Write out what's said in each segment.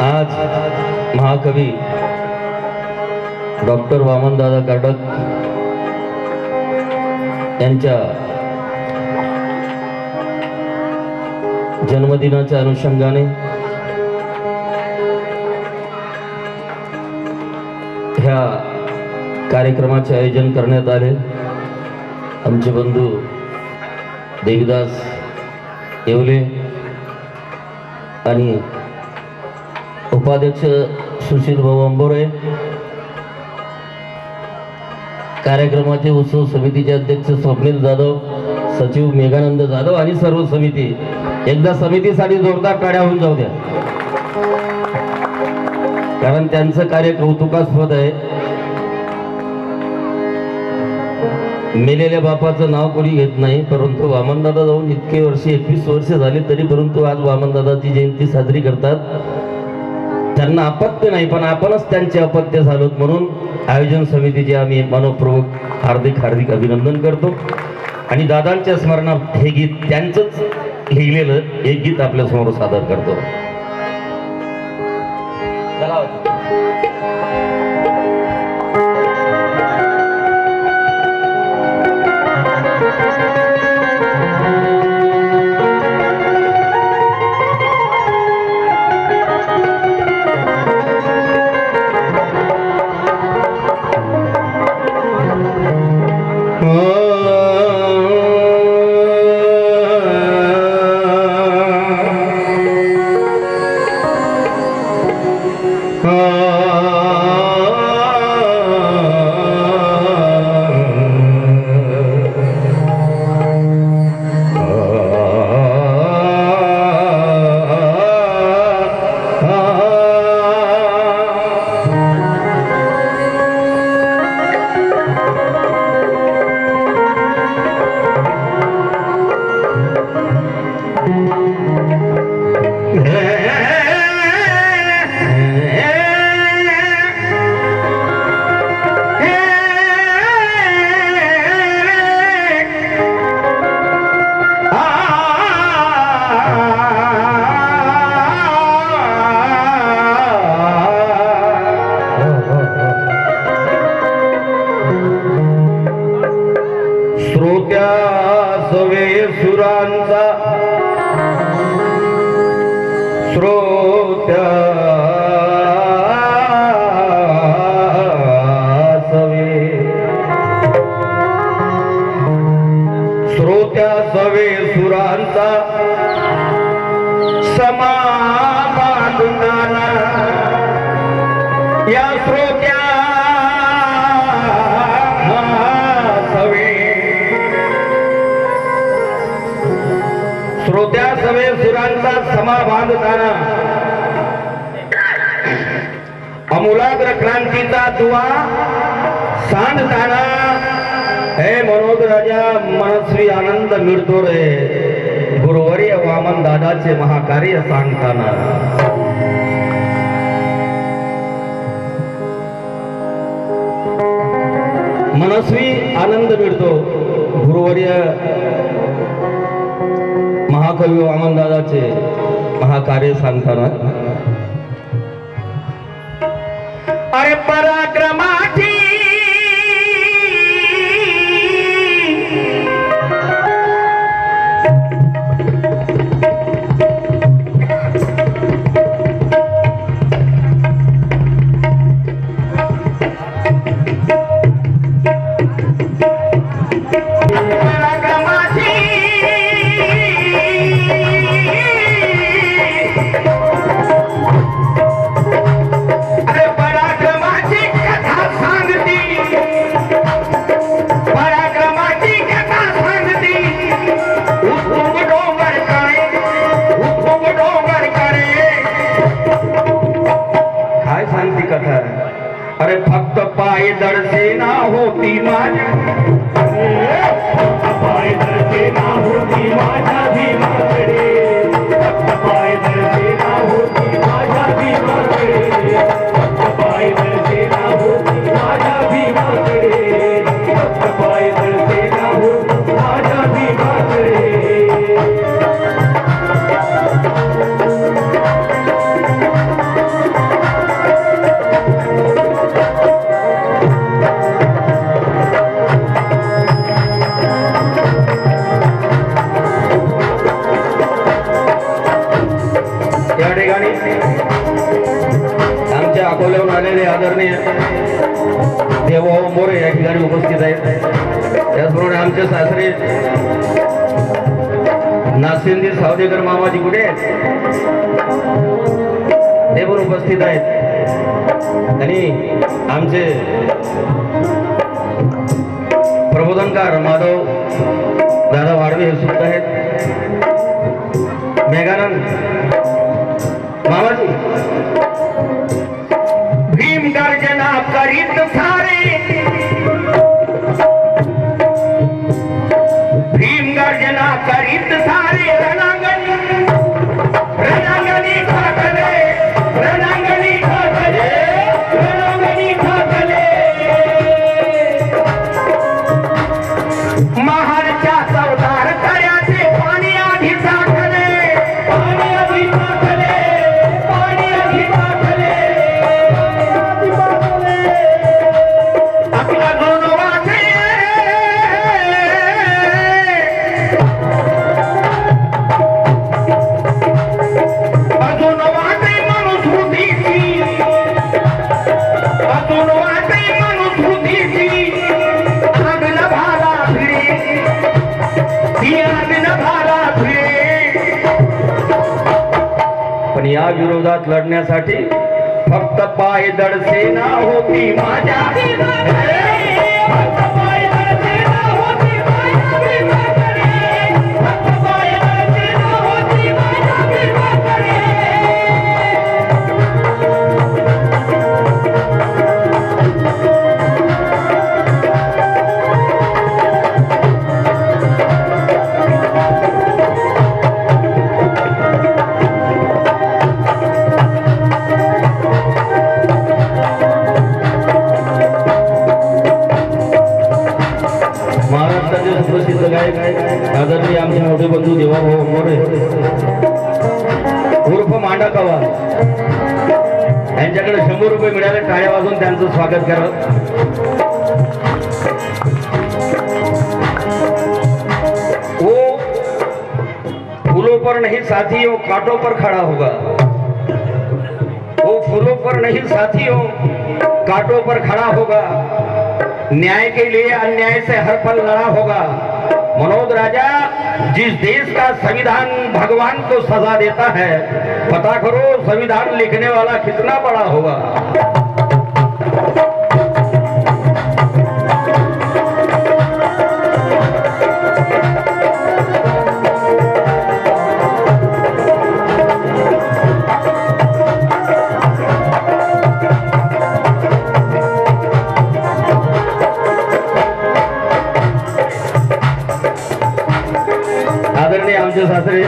आज महाकवी डॉक्टर वामनदादा कर्डक यांच्या जन्मदिनाच्या अनुषंगाने ह्या कार्यक्रमाचे आयोजन करण्यात आले। आमचे बंधू देवीदास येवले आणि उपाध्यक्ष सुशील भाऊ अंबोरे, कार्यक्रमाचे उत्सव समितीचे अध्यक्ष स्वप्नील जाधव, सचिव मेघानंद जाधव आणि सर्व समिती, एकदा समितीसाठी जोरदार टाळ्या होऊन जाऊ द्या, कारण त्यांचं कार्य कौतुकास्पद आहे। मेलेल्या बापाचं नाव कोणी घेत नाही, परंतु वामनदादा जाऊन इतके वर्ष 21 वर्ष झाली तरी परंतु आज वामनदादाची जयंती साजरी करतात। त्यांना अपत्य नाही, पण आपणच त्यांचे अपत्य झालोत, म्हणून आयोजन समितीचे आम्ही मनपूर्वक हार्दिक अभिनंदन करतो। आणि दादांच्या स्मरणार्थ हे गीत त्यांचंच लिहिलेलं एक गीत आपल्या समोर सादर करतो। श्रोत्या सवे सुरांचा समा बांधुनाना, या श्रोत्या सवे सुरांचा समा बांधताना अमूलाग्र क्रांतीचा दुवा सांडताना हे मनोज राजा मनस्वी आनंद मिळतो रे, गुरुवर्य वामन दादाचे महाकार्य सांगताना। मनस्वी आनंद मिळतो गुरुवर्य महाकवी वामन दादाचे महाकार्य सांगताना। अरे पराक्रमाची अरे फक्त पायदळ सेना होती माझ्या, पायदळ सेना होती माझ्या भीमाकडे, फक्त पायदळ सेना होती माझ्या भीमाकडे, फक्त पायदळ सेना होती माझ्या भीमाकडे, फक्त पायदळ सेना होती माझ्या भीमाकडे। ठिकाणी आमच्या अकोल्याहून आलेले आदरणीय देवभाऊ मोरे या ठिकाणी उपस्थित आहेत. त्याचप्रमाणे आमचे सासरे नागसेंदी सावदेकर मामाजी कुठे आहेत ते पण उपस्थित आहेत. आणि आमचे प्रबोधनकार माधव दादा वाडवे हे सुद्धा आहेत. मेघानंद मामाजी भीम गर्जना करीत सारे, भीम गर्जना करीत सारे रणांगणी, रणांगणी ठाकले, रणांगणी ठाकले, रणांगणी ठाकले. महारच्या चौदार तळ्याचे पाणी आधी साठले, पाणी आधी साठले, पाणी आधी साठले. आपला गुण वाचे अजून वाटे मनुस्मृतीची, अजून वाटे मनुस्मृतीची. आग न भाला भिडे, ती आग न भाला भिडे. पण या विरोधात लढण्यासाठी फक्त पायदळ सेना होती माझ्या, फक्त पायदळ सेना होती माझ्या भीमाकडे, फक्त पायदळ सेना होती माझ्या भीमाकडे. महाराष्ट्राचे सुप्रसिद्ध गायक आदरणीय आमचे मोठे बंधू देवाभाऊ मोरे उर्फ मांडा कवा यांच्याकडे 100 रुपये मिळाले. टाळ्या वाजून त्यांचं स्वागत करा. वो फूलों पर नहीं साथियों कांटों पर खड़ा होगा, वो फूलों पर नहीं साथियों कांटों पर खड़ा होगा. न्याय के लिए अन्याय से हर पल लड़ा होगा. मनोज राजा, जिस देश का संविधान भगवान को सजा देता है, पता करो संविधान लिखने वाला कितना बड़ा होगा. आदरणीय आमचे सासरे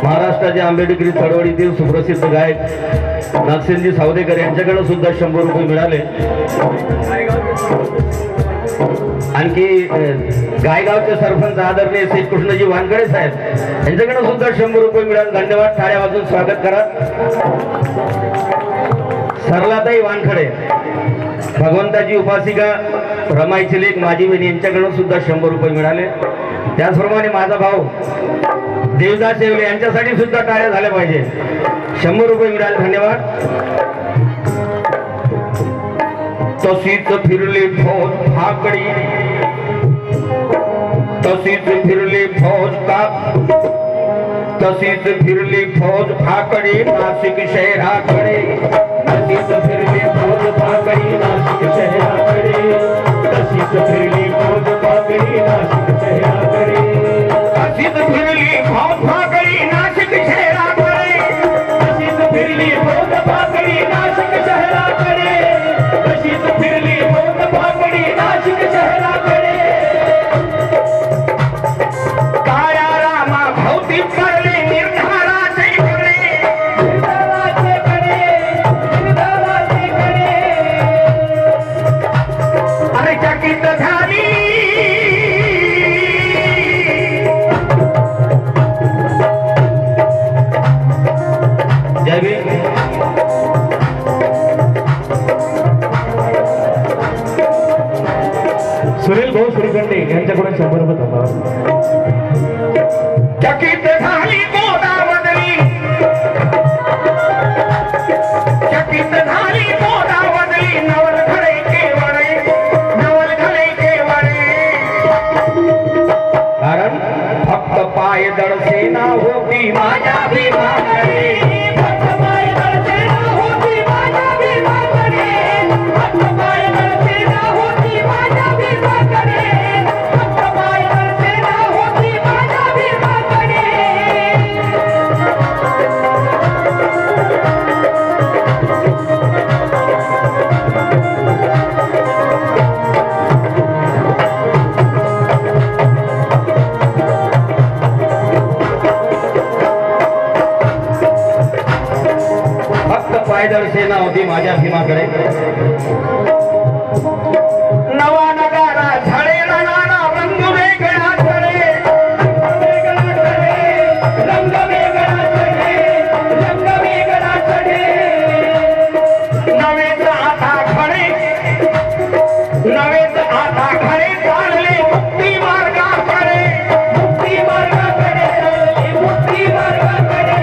महाराष्ट्राचे आंबेडकरी चळवळीतील सुप्रसिद्ध गायक नागसेंदी सावदेकर यांच्याकडे सुद्धा 100 रुपये मिळाले. आणखी गायगावचे सरपंच आदरणीय श्री कृष्णजी वानखडे साहेब यांच्याकडे सुद्धा 100 रुपये मिळाले. धन्यवाद. टाळ्या वाजून स्वागत करा. सरलाताई वानखडे, भगवंताची उपासिका रमाईची लेक माझी बहिणी यांच्याकडून सुद्धा 100 रुपये मिळाले. त्याचप्रमाणे माझा भाऊ देवदास शेवले यांच्यासाठी सुद्धा टाळ्या झाल्या पाहिजे. 100 रुपये मिळाले. धन्यवाद. तशीच फिरली फौज फाकडी, तशीच फिरली फौज का, तशीच फिरली फौज फाकडी नाशिक शहराकडे, तशीच फिरली फौज फाकडी नाशिक शहराकडे, तशीच फिरली फौज फाकडी नाशिक शहराकडे, तशीच फिरली फौज फाकडी नाशिक शहराकडे, तशीच फिरली फौज फाकडी नाशिक शहराकडे, तशीच फिरली फौज फाकडी नाशिक शहराकडे. काळ्या रामा भोवती पडले निर्धाराचे कडे, निर्धाराचे कडे, निर्धाराचे कडे. अरे चकित झाली सुनील भाऊ श्रीखंडे यांच्याकडून 100 रुपये थांबा. चकित झाली गोदावरी पायदळ सेना होती माझ्या भीमाकडे. नवा नगारा झाडेला नाना रंग वेगळा चढे, रंग वेगळा चढे, रंग वेगळा चढे. नवेच आता खडे, नवेच आता खडे चालले मुक्ती मार्गाकडे, मुक्ती मार्गाकडे चालले, मुक्ती मार्गाकडे,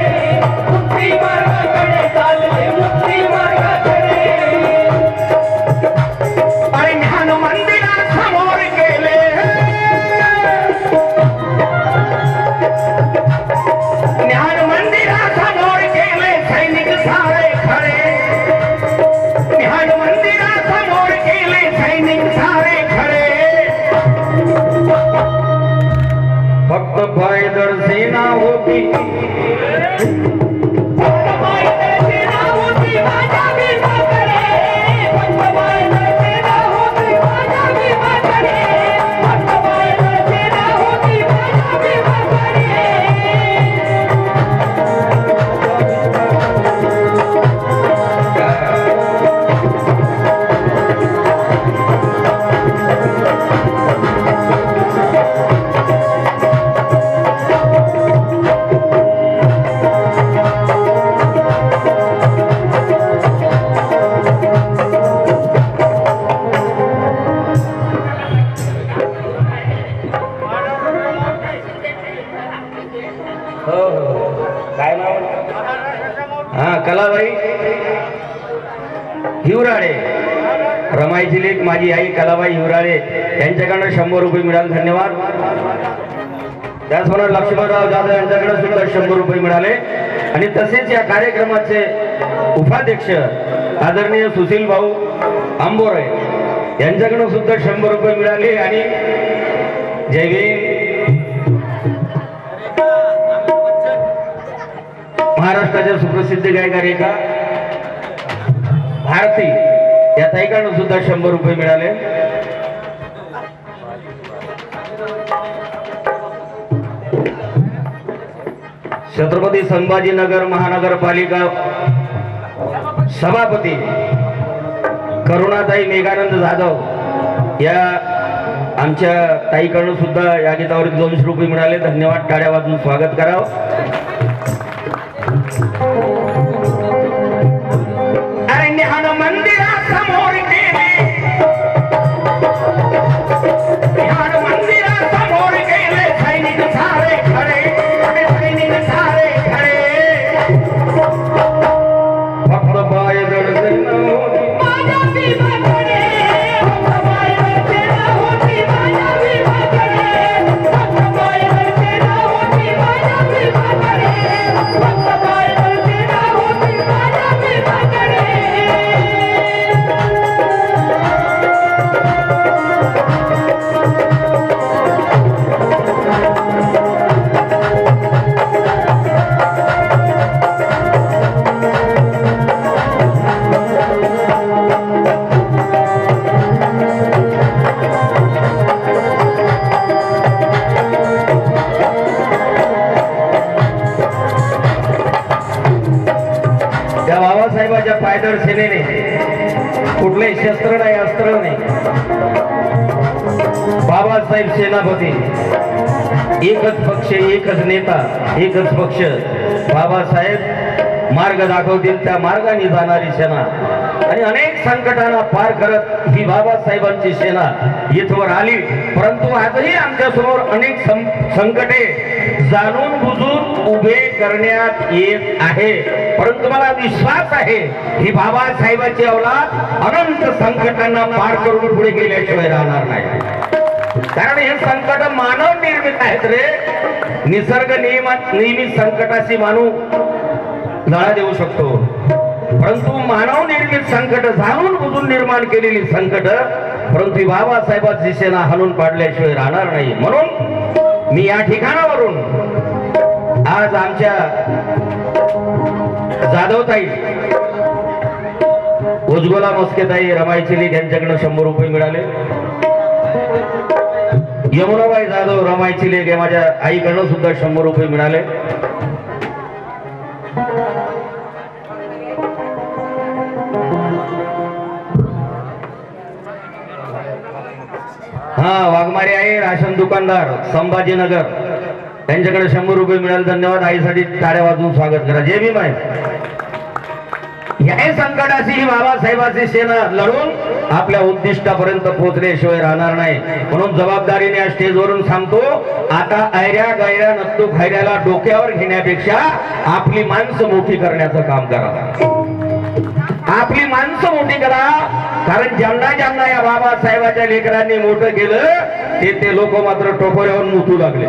मुक्ती मार्गाकडे चालले, मुक्ती मार्गाकडे. अरे ज्ञान मंदिरासमोर गेले, ज्ञान मंदिरासमोर गेले सैनिक सारे खरे, ज्ञान मंदिरासमोर गेले सैनिक सारे खरे. फक्त पायदळ सेना होती, काय नाव? हा कलाबाई हिवराळे, रमाईची लेक माझी आई कलाबाई हिवराळे यांच्याकडनं 100 रुपये मिळाले, धन्यवाद. त्याचप्रमाणे लक्ष्मणराव जाधव यांच्याकडे सुद्धा 100 रुपये मिळाले. आणि तसेच या कार्यक्रमाचे उपाध्यक्ष आदरणीय सुशील भाऊ आंबोरे यांच्याकडून सुद्धा 100 रुपये मिळाले. आणि जय भीम, महाराष्ट्राच्या सुप्रसिद्ध गायिका रेखा भारती या ताईकडून सुद्धा 100 रुपये मिळाले. छत्रपती संभाजीनगर महानगरपालिका सभापती करुणाताई मेघानंद जाधव या आमच्या ताईकडून सुद्धा या गीतावरील 200 रुपये मिळाले, धन्यवाद. टाळ्या वाजून स्वागत करावं. अरे ज्ञान मंदिरासमोर गेले, ज्ञान मंदिरासमोर गेले सैनिक सारे खरे, अरे सैनिक सारे खरे. फक्त पायदळ सेना होती, माझ्या भीमाकडे, फक्त पायदळ सेना होती माझ्या भीमाकडे, फक्त पायदळ सेना होती माझ्या भीमाकडे, फक्त पायदळ सेना होती माझ्या भीमाकडे. त्या बाबासाहेबांच्या पायदळ सेनेने कुठले शस्त्र नाही, अस्त्र नाही. बाबासाहेब सेनापती, एकच पक्ष, एकच नेता, एकच पक्ष. बाबासाहेब मार्ग दाखवतील त्या मार्गाने जाणारी सेना. आणि अनेक संकटांना पार करत ही बाबासाहेबांची सेना इथवर आली. परंतु आजही आमच्या समोर अनेक संकटे जाणून बुजून उभे करण्यात येत आहे. परंतु मला विश्वास आहे ही बाबासाहेबांची औलाद अनंत संकटांना पार करून पुढे गेल्याशिवाय राहणार नाही. कारण हे संकट मानव निर्मित आहेत रे. निसर्ग नेहमी संकटाशी माणूस लढा देऊ शकतो, परंतु मानव निर्मित संकट जाणून बुजून निर्माण केलेली संकट परंतु बाबासाहेबांची सेना हलून पाडल्याशिवाय राहणार नाही. म्हणून मी या ठिकाणावरून आज आमच्या जाधवताई, उज्ज्वला मस्केताई, रमाईची लेक यांच्याकडे 100 रुपये मिळाले. यमुनाबाई जाधव, रमाईची लेक माझ्या आईकडून सुद्धा 100 रुपये मिळाले. हमारे आहे राशन दुकानदार संभाजीनगर, त्यांच्याकडे 100 रुपये मिळाले. धन्यवाद. आईसाठी टाळ्या वाजवून स्वागत करा. जय भीम आहे. याही संकटाशी बाबासाहेबांची सेना लढून आपल्या उद्दिष्टापर्यंत पोहोचल्याशिवाय राहणार नाही. म्हणून जबाबदारीने या स्टेजवरून सांगतो, आता ऐऱ्या गैऱ्या नत्तू खैऱ्याला डोक्यावर घेण्यापेक्षा आपली माणसं मोठी करण्याचं काम करा. आपली माणसं मोठी करा. कारण ज्यांना ज्यांना या बाबासाहेबाच्या लेकरांनी मोठं केलं ते लोक मात्र टोकोऱ्यावर मुतू लागले,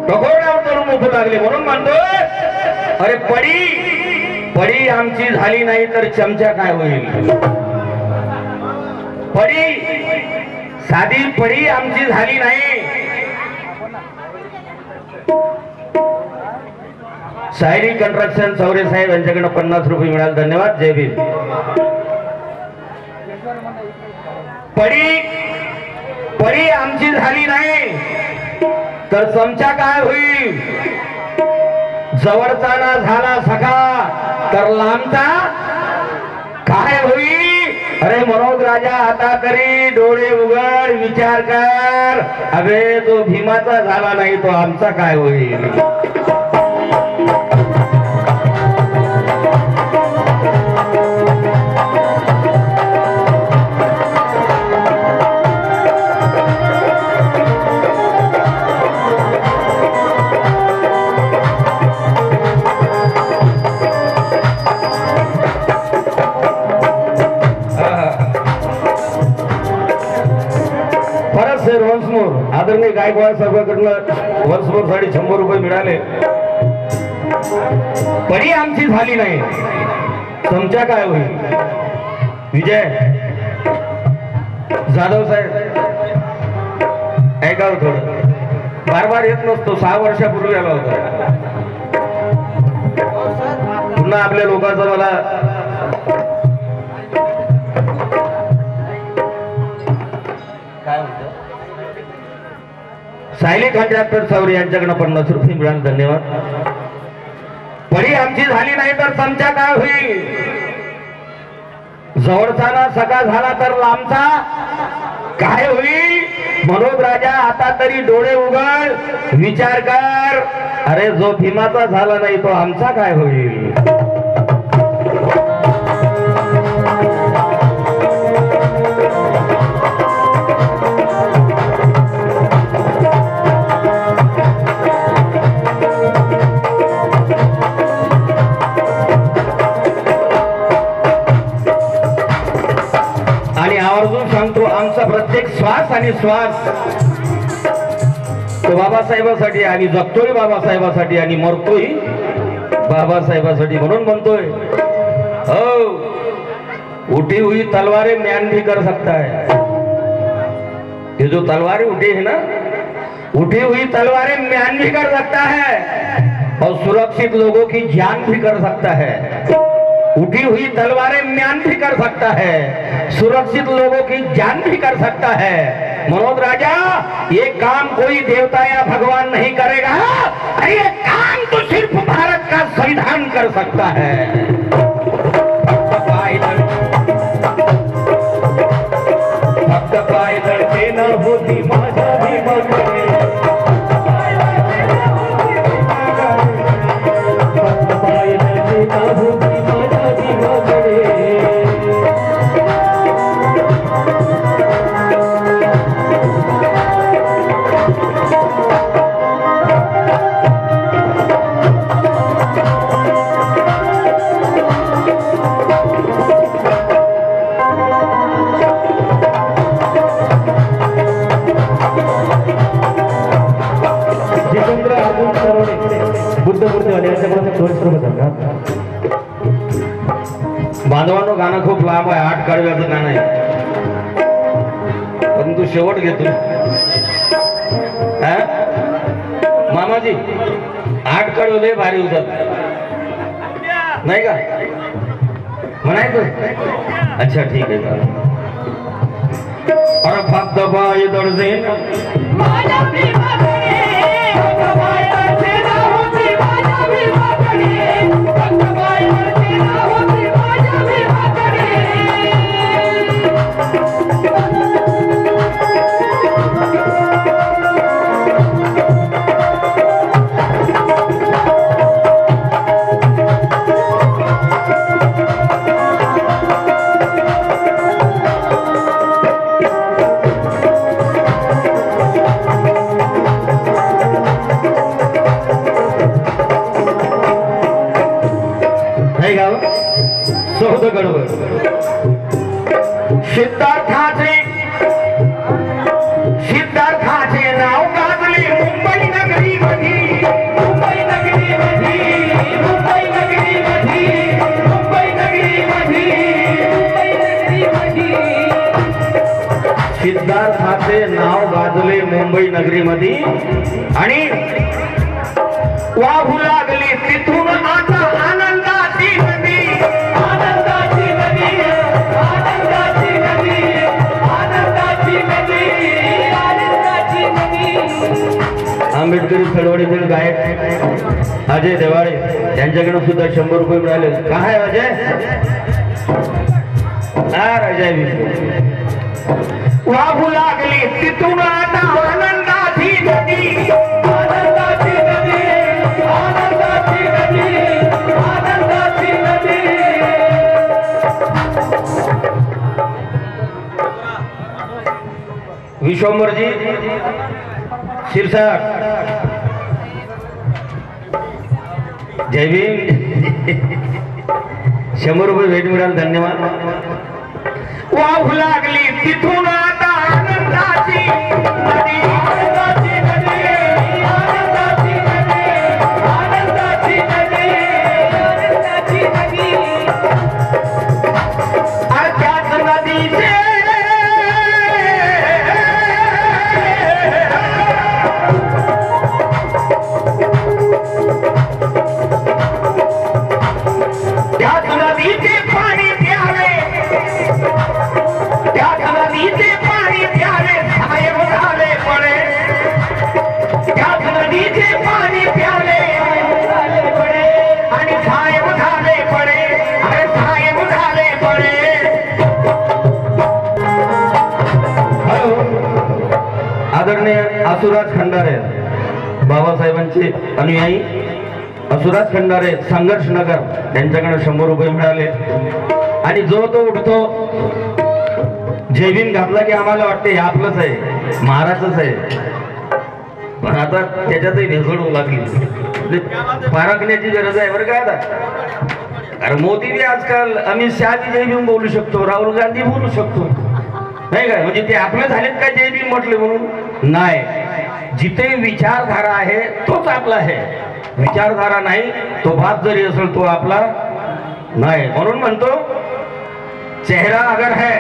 टोकोऱ्यावर करून मुतू लागले. म्हणून म्हणतोय, अरे पडी आमची झाली नाही तर चमचा काय होईल. साधी पडी आमची झाली नाही. शायरी कंस्ट्रक्शन चौरे साहेब यांच्याकडे 50 रुपये मिळाले. धन्यवाद. जय भीम. पडी आमची झाली नाही तर चमचा काय होईल. जवळचा ना झाला सखा तर लांबचा काय होईल. अरे मनोज राजा, आता तरी डोळे उघड, विचार कर. अबे जो भीमाचा झाला नाही तो आमचा काय होईल. आदरणीय गायकवाड साहेबांकडून वर्षभरसाठी 100 रुपये मिळाले. पडी आमची झाली नाही तुमच्या काय होईल. विजय जाधव साहेब ऐका थोडं, बार येत नसतो. 6 वर्षापूर्वी आला होता. पुन्हा आपल्या लोकांचं मला काय म्हणतो, सायली कॉन्ट्रॅक्टर चौरे यांच्याकडे 50 रुपये मिळाले. धन्यवाद. पडी आमची झाली नाही तर चमचा काय होईल. जवळचा ना सगळा झाला तर लांबचा काय होईल. मनोज राजा, आता तरी डोळे उघड, विचार कर. अरे जो भीमाचा झाला नाही तो आमचा काय होईल. सांगतो, आमचा प्रत्येक श्वास आणि श्वास तो बाबासाहेबांसाठी, आणि जगतोय बाबासाहेबांसाठी आणि मरतोय बाबासाहेबांसाठी. म्हणून म्हणतोय, हो उठी हुई तलवारें म्यान भी कर सकता है. ये जो तलवारें उठी है ना, उठी हुई तलवारें म्यान भी कर सकता है और सुरक्षित लोगों की जान भी कर सकता है. उठी हुई तलवारें म्यान भी कर सकता है, सुरक्षित लोगों की जान भी कर सकता है. मनोज राजा, ये काम कोई देवता या भगवान नहीं करेगा. ये काम तो सिर्फ भारत का संविधान कर सकता है. भक्त पाय लड़के न होती माझा भी मगरे. भक्त पाय लड़के न होती बांधवांनो. गाणं खूप लांब आहे, 8 कडव्याचं गाणं आहे, परंतु शेवट घेतो. मामाजी 8 कडवे लय भारी होतात नाही का म्हणायचं. अच्छा ठीक आहे. और फक्त पाय दर्जेन नाही गाव सौद गडवर सिद्धार्थाचे नाव गाजले मुंबई नगरी मध्ये मुंबई नगरी मध्ये मुंबई नगरी मध्ये मुंबई नगरी मध्ये सिद्धार्थाचे नाव गाजले मुंबई नगरीमध्ये आणि वाहू लागली तिथून आता आनंदाची नदी आनंदाची नदी आनंदाची नदी आनंदाची नदी आनंदाची नदी आंबेडकरी चळवळीतील गायक अजय देवाळे यांच्याकडे सुद्धा 100 रुपये मिळाले. काय अजय अजय वाहू लागली तिथून आता आनंदाची नदी आनंदाची नदी आनंदाची नदी आनंदाची नदी विश्वंभरजी शिरसाट जय भीम 100 रुपये भेट मिळाले. धन्यवाद. वाहू लागली तिथून आता आनंदाची नदी आनंदाची नदी आनंदाची नदी आनंदाची नदी आनंदाची नदी त्याच नदीचे त्याच नदीचे पाणी प्यावे त्याच नदीचे पाणी प्यावे साहेब झाले पडे त्याच नदीचे पाणी प्यावे पडे आणि साहेब झाले पडे अरे साहेब झाले पडे. हॅलो आदरणीय आसुराज खंडारे बाबासाहेबांचे अनुयायी असुराज खंडारे संघर्ष नगर यांच्याकडे 100 रुपये मिळाले. आणि जो तो उठतो जय भीम घातला की आम्हाला वाटते हे आपलंच आहे महाराजच आहे. पण आता त्याच्यातही भेसळ होऊ लागली. पारखण्याची गरज आहे बरं काय आता. अरे मोदी बी आजकाल अमित शहा बी जय भीम बोलू शकतो राहुल गांधी बोलू शकतो नाही काय. म्हणजे ते आपले झालेत का जय भीम म्हटले म्हणून नाही. जिथे विचारधारा आहे तोच आपला आहे. विचारधारा नाही तो बात जरी असेल तो आपला नाही. म्हणून म्हणतो चेहरा अगर है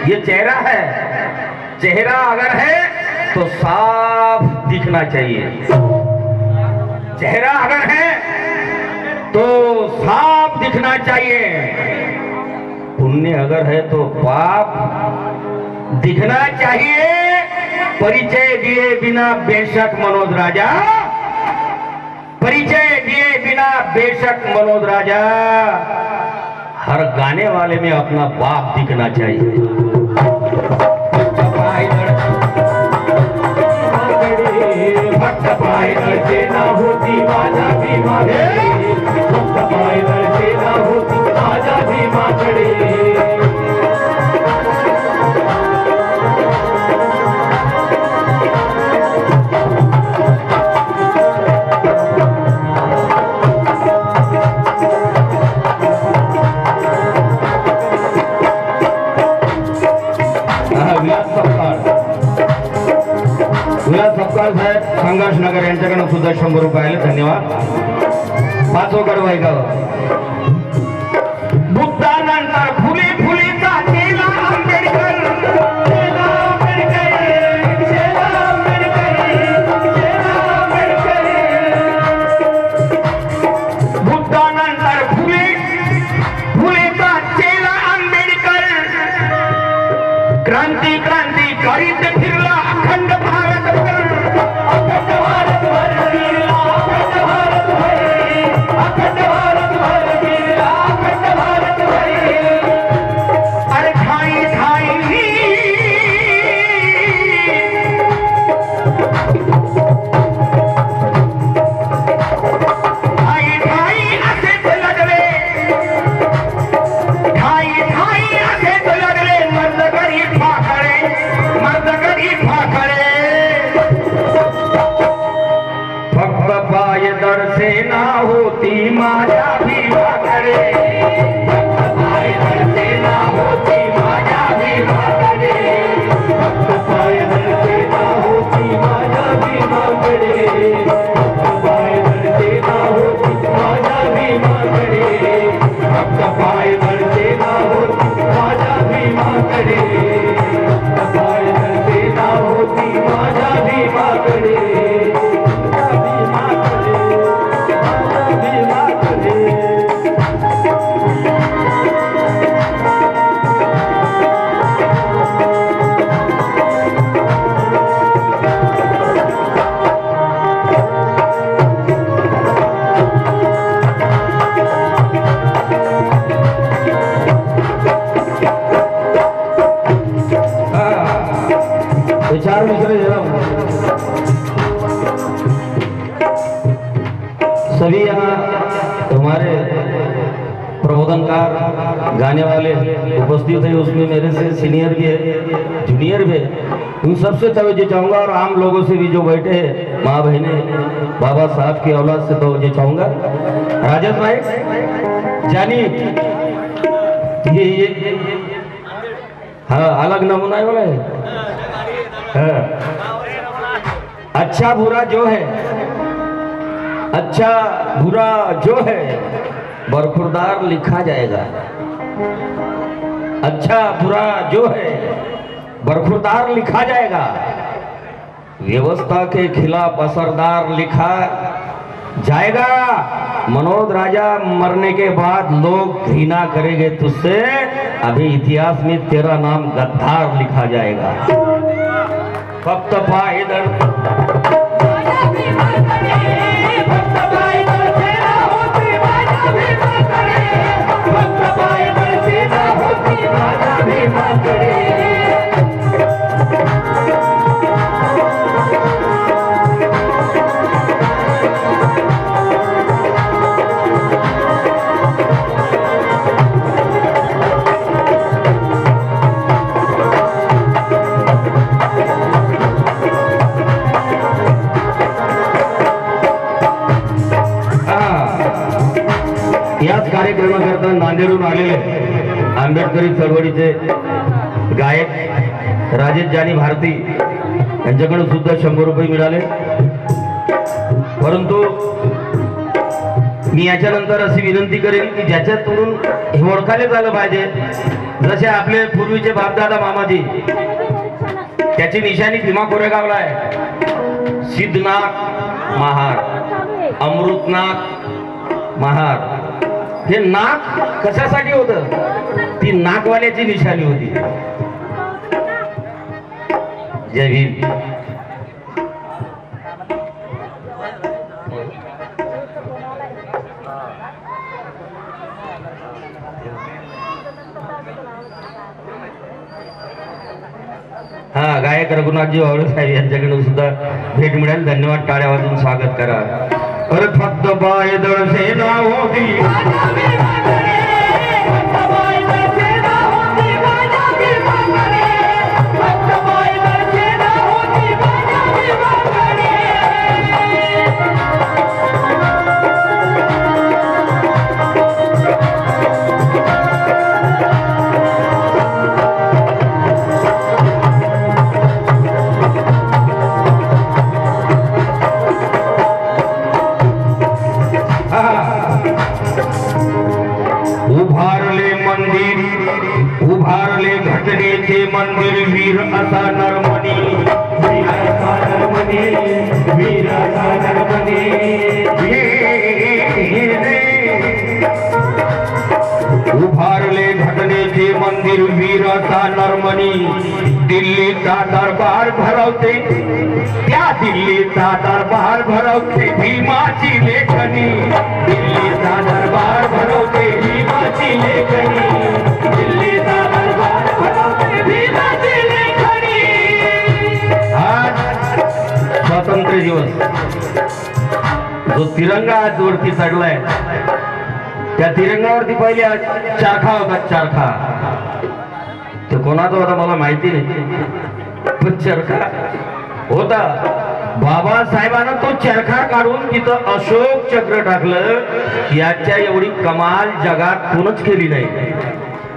ये चेहरा है चेहरा अगर है तो साफ दिखना चाहिए. चेहरा अगर है तो साफ दिखना चाहिए. पुण्य अगर है तो पाप दिखना चाहिए. परिचय दिए बिना बेशक मनोज राजा परिचय दिए बिना बेशक मनोज राजा हर गाने वाले में अपना बाप दिखना चाहिए. भक्त पाय दळते ना होती माझ्या भीमाकडे भक्त पाय दळते ना होती माझ्या भीमाकडे. विलास सपकाळ साहेब संघर्ष नगर यांच्याकडे सुद्धा 100 रुपये आले. धन्यवाद. 5 कडवाई गाव बुद्धानंतर फुले फुलेचा केला आंबेडकर केला आंबेडकर केला आंबेडकर केला आंबेडकर. बुद्धानंतर फुलेचा केला आंबेडकर. क्रांती क्रांती करीत फिरला अखंड भारतभर अखंड भारतभर फिरला अखंड भारतभर अखंड भारतभर प्रबोधनकार गाने वाले उपस्थित है, उसमें मेरे से सीनियर भी है, जूनियर भी है। उन सबसे तवज्जो चाहूंगा और आम लोगों से भी जो बैठे हैं, माँ बहने, बाबा साहब की औलाद से तवज्जो चाहूंगा। राजेश भाई जानी ये हाँ अलग नमूना है वाला है। हाँ। अच्छा बुरा जो है, अच्छा बुरा जो है बरखुरदार लिखा जाएगा। अच्छा बुरा जो है बरखुरदार लिखा जाएगा। व्यवस्था के खिलाफ असरदार लिखा जाएगा। मनोज राजा मरने के बाद लोग घृणा करेंगे तुझसे, अभी इतिहास में तेरा नाम गद्दार लिखा जाएगा। फक्त पायदळ याच कार्यक्रमाकरता नांदेडहून आलेले आंबेडकरी चळवळीचे गायक राजेश जानी भारती यांच्याकडून सुद्धा 100 रुपये मिळाले। परंतु मी याच्यानंतर अशी विनंती करेन की ज्याच्यातून हे ओळखायला झालं पाहिजे, जसे आपले पूर्वीचे बापदादा मामाजी, त्याची निशाणी भीमा कोरेगावला आहे। सिद्धनाथ महार, अमृतनाथ महार, हे नाक कशासाठी होतं? ती नाकवाल्याची निशाणी होती। जय भीम। हा गायक रघुनाथजी वावळे साहेब यांच्याकडून सुद्धा भेट मिळेल। धन्यवाद, टाळ्या वाजवून स्वागत करा। अरे फक्त पायदळ सेना होती, उभारले घटनेचे मंदिर वीर असा नरमणी, वीर असा नरमणी, वीर असा नरमणी। उभारले घटनेचे मंदिर वीर असा नरमणी, दिल्लीचा दरबार भरवते, त्या दिल्लीचा दरबार भरवते भीमाची लेखनी, दिल्लीचा दरबार भरवते भीमाची लेखनी, दिल्लीचा दरबार भरवते भीमाची लेखनी। आज स्वातंत्र्य दिवस, जो तिरंगा आज वरती चढलाय, त्या तिरंगावरती पहिले चरखा होता, चरखा तो कोणाचा होता मला माहिती नाही, पण चरखा होता। बाबासाहेबांना तो चरखा काढून तिथं अशोक चक्र टाकलं। याच्या एवढी कमाल जगात कोणच केली नाही।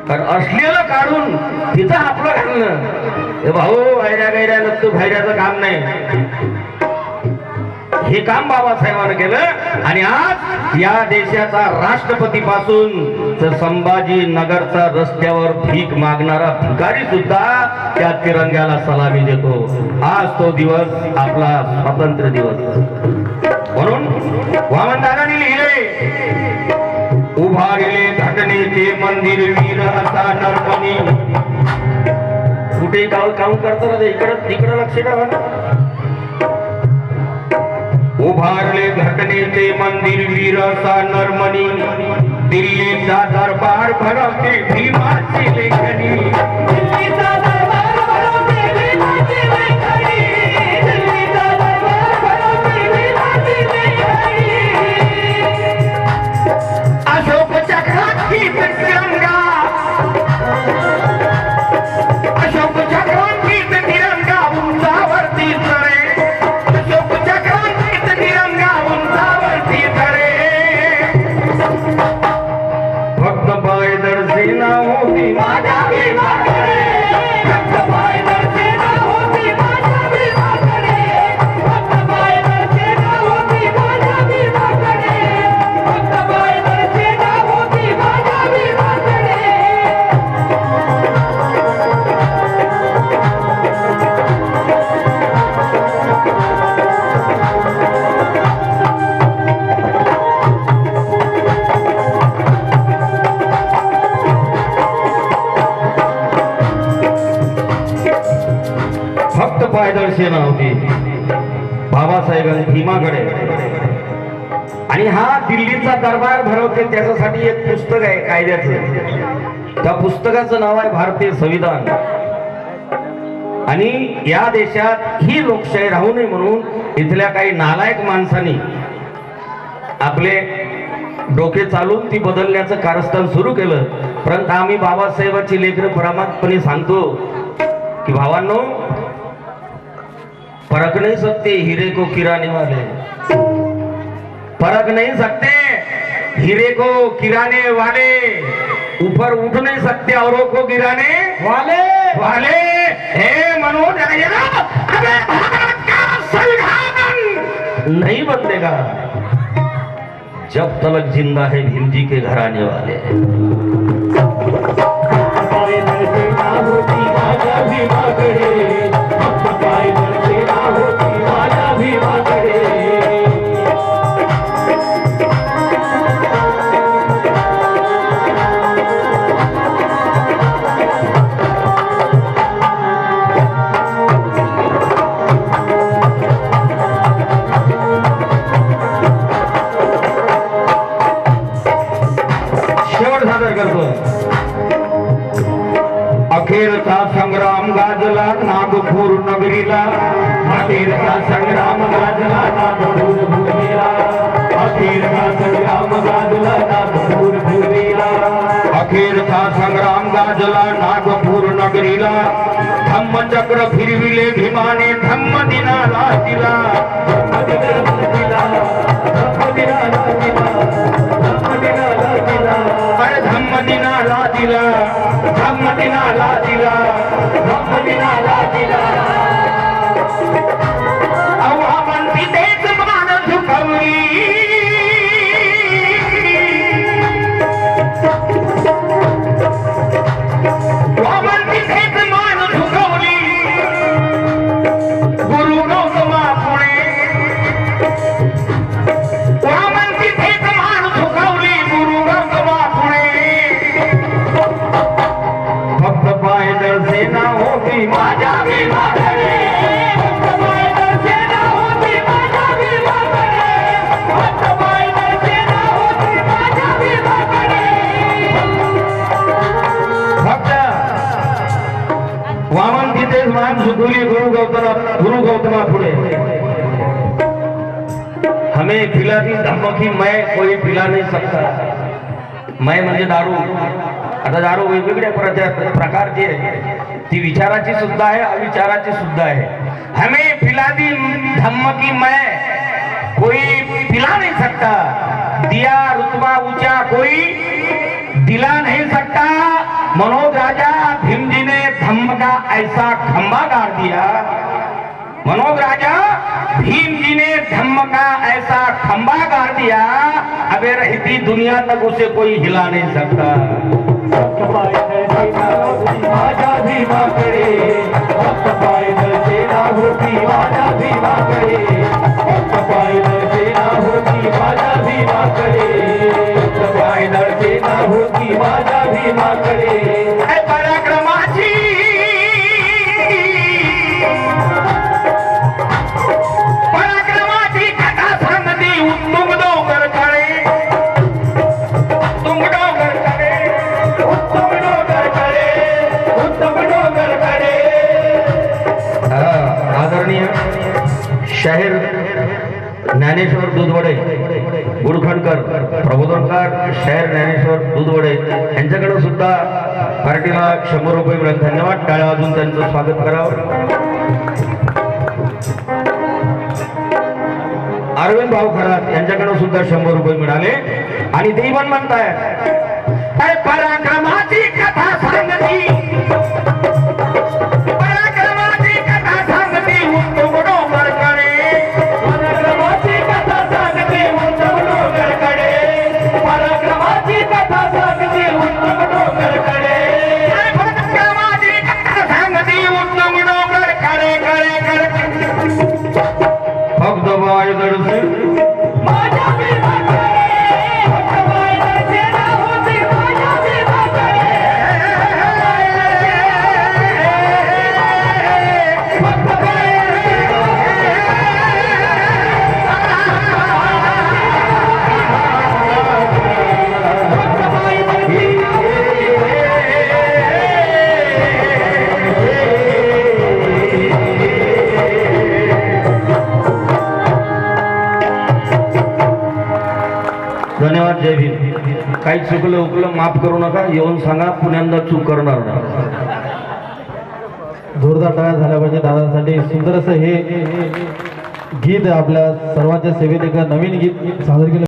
कारण असलेलं काढून तिथं आपलं घालणं, हे भाऊ वैऱ्या गैऱ्या नसतो, भैऱ्याचं काम नाही, हे काम बाबासाहेबांनी केलं। आणि आज या देशाचा राष्ट्रपती पासून तर संभाजी नगरचा रस्त्यावर भीक मागणारा भिकारी सुद्धा त्या तिरंग्याला सलामी देतो। आज तो दिवस आपला स्वातंत्र्य दिवस। म्हणून वामनदादांनी लिहिले, उभारले घटनेचे मंदिर वीर असा नरमणी। कुठे काम करताना इकडं तिकडं लक्ष ठेवा। उभारले घटनेचे मंदिर वीर असा नरमणी, दिल्लीचा दरबार भरवते भीमाची लेखनी, दिल्लीचा दरबार भरवते भीमाची लेखनी, दिल्लीचा दरबार भरवते भीमाची लेखनी। अशोक चक्राची दर्शेना होती माझ्या भीमाकडे फक्त पाय दर्शेना होती माझ्या भीमाकडे फक्त पाय दर्शेना होती माझ्या भीमाकडे फक्त पाय दर्शेना होती माझ्या भीमाकडे फक्त पायदळ सेना होती बाबासाहेबांनी भीमाकडे. आणि हा दिल्लीचा दरबार भरवते त्याच्यासाठी एक पुस्तक आहे कायद्याचं. त्या पुस्तकाचं नाव आहे भारतीय संविधान. आणि या देशात ही लोकशाही राहू नये म्हणून इथल्या काही नालायक माणसांनी आपले डोके चालून ती बदलण्याचं कारस्थान सुरू केलं. परंतु आम्ही बाबासाहेबांची लेकरं प्रामाणिकपणे सांगतो कि भावांनो, परख नहीं सकते हीरे को किराने वाले, परख नहीं सकते हीरे को किराने वाले, ऊपर उठ नहीं सकते औरों को गिराने वाले वाले. हे मनोज अबे भारत का संविधान नहीं बदलेगा जब तलक जिंदा है भीम जी के घराने वाले. अखेरचा संग्राम गाजला नागपूर नगरीला, अखेरचा संग्राम गाजला नागपूर भूमीला, अखेरचा संग्राम गाजला नागपूर भूमीला, अखेरचा संग्राम गाजला नागपूर नगरीला. धम्मचक्र फिरविले भीमाने धम्म दिनाला दिला, धम्म दिनाला दिला, धम्म दिनाला दिला, धम्म दिनाला दिला. आव्हान तिथेच मान झुकवली, आव्हान तिथेच मान झुकवली. गुरु गौतमा पुणे, आव्हान तिथेच मान झुकवली. गुरु गौतमा पुणे फक्त पायदळ सेना होती माझ्या भीमाकडे, फक्त पायदळ सेना होती माझ्या भीमाकडे, फक्त पायदळ सेना होती माझ्या भीमाकडे. फक्त वामन तिथेच मान झुकवली गुरु गौतमा पुढे. हमें पिला दी धमकी मैं कोई पिला नहीं सकता. मैं म्हणजे दारू. आता दारू वेगवेगळ्या प्रकारची आहे, ती विचाराची सुद्धा आहे अविचाराची सुद्धा आहे. हमें पिला दी धमकी मैं कोई पिला नहीं सकता, दिया रुतबा ऊंचा कोई दिला नहीं सकता. मनोज राजा भीम जी ने धम्म का ऐसा खंबा गाड़ दिया, मनोज राजा भीम जी ने धम्म का ऐसा खंबा गाड़ दिया, अबे रहती दुनिया तक उसे कोई हिला नहीं सकता. माझ्या भीमाकडे फक्त पायदळ सेना होती माझ्या भीमाकडे, फक्त पायदळ सेना होती माझ्या भीमाकडे, फक्त पायदळ सेना होती माझ्या भीमाकडे. पराक्रमाची पराक्रमाची कथा सांगती उत्तुंग डोंगरकडे, उत्तुंग डोंगरकडे, उत्तुंग डोंगरकडे, उत्तुंग डोंगरकडे. आदरणीय शाहीर ज्ञानेश्वर दूधवडे गुडखंडकर प्रबोधनकार शाहीर ज्ञानेश्वर दूधवडे यांच्याकडे सुद्धा पार्टीला 100 रुपये मिळाले. धन्यवाद. टाळ्या वाजून त्यांचं स्वागत करावं. अरविंद भाऊ खरात यांच्याकडे सुद्धा 100 रुपये मिळाले. आणि ते पण म्हणताय पराक्रम काही चुकलं उकलं माफ करू नका, येऊन सांगा, पुण्यांदा चूक करणार नाही. जोरदार टाळ्या झाल्या पाहिजे दादासाठी. सुंदर असं हे गीत आपल्या सर्वांच्या सेवेत एक नवीन गीत सादर केलं.